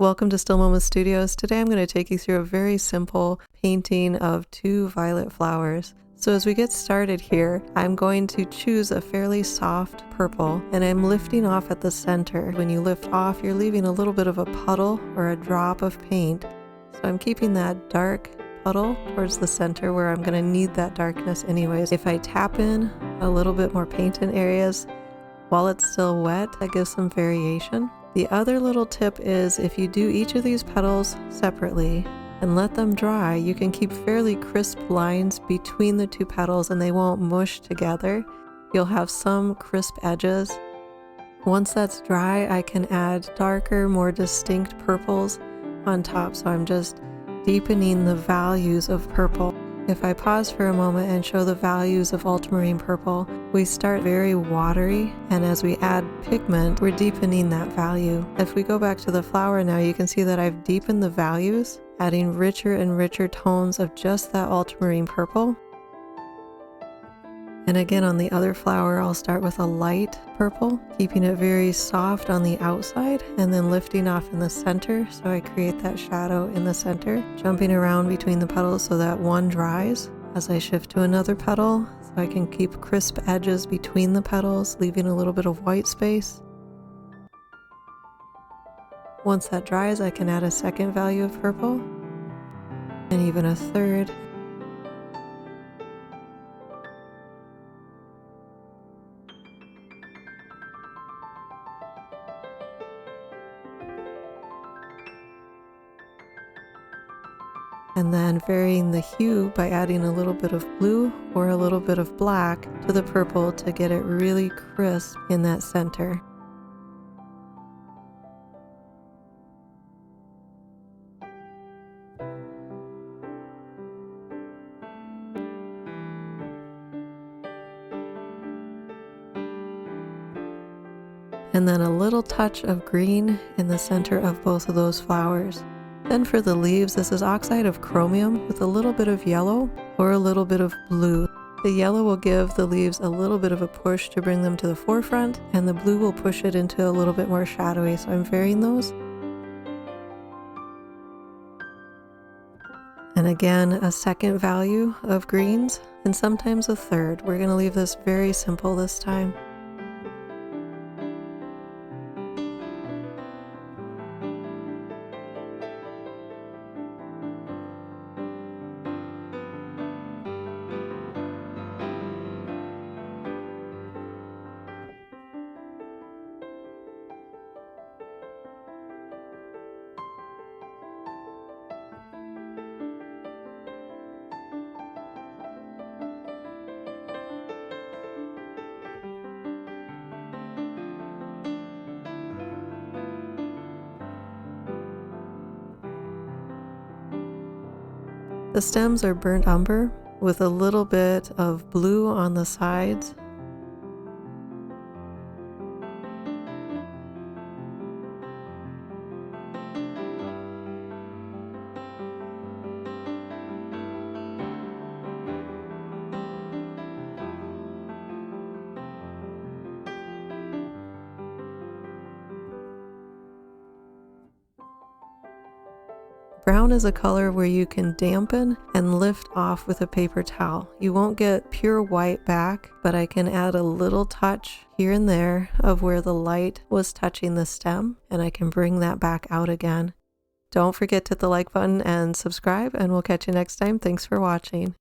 Welcome to Still Moments Studios. Today I'm going to take you through a very simple painting of two violet flowers. So as we get started here, I'm going to choose a fairly soft purple and I'm lifting off at the center. When you lift off, you're leaving a little bit of a puddle or a drop of paint. So I'm keeping that dark puddle towards the center where I'm going to need that darkness anyways. If I tap in a little bit more paint in areas while it's still wet, that gives some variation. The other little tip is if you do each of these petals separately and let them dry, you can keep fairly crisp lines between the two petals and they won't mush together. You'll have some crisp edges. Once that's dry, I can add darker, more distinct purples on top. So I'm just deepening the values of purple. If I pause for a moment and show the values of ultramarine purple, we start very watery, and as we add pigment, we're deepening that value. If we go back to the flower now, you can see that I've deepened the values, adding richer and richer tones of just that ultramarine purple. And again, on the other flower, I'll start with a light purple, keeping it very soft on the outside and then lifting off in the center. So I create that shadow in the center, jumping around between the petals so that one dries as I shift to another petal. So I can keep crisp edges between the petals, leaving a little bit of white space. Once that dries, I can add a second value of purple and even a third. And then varying the hue by adding a little bit of blue or a little bit of black to the purple to get it really crisp in that center. And then a little touch of green in the center of both of those flowers. Then for the leaves, this is oxide of chromium with a little bit of yellow or a little bit of blue. The yellow will give the leaves a little bit of a push to bring them to the forefront, and the blue will push it into a little bit more shadowy, so I'm varying those. And again, a second value of greens, and sometimes a third. We're going to leave this very simple this time. The stems are burnt umber with a little bit of blue on the sides. Brown is a color where you can dampen and lift off with a paper towel. You won't get pure white back, but I can add a little touch here and there of where the light was touching the stem, and I can bring that back out again. Don't forget to hit the like button and subscribe, and we'll catch you next time. Thanks for watching.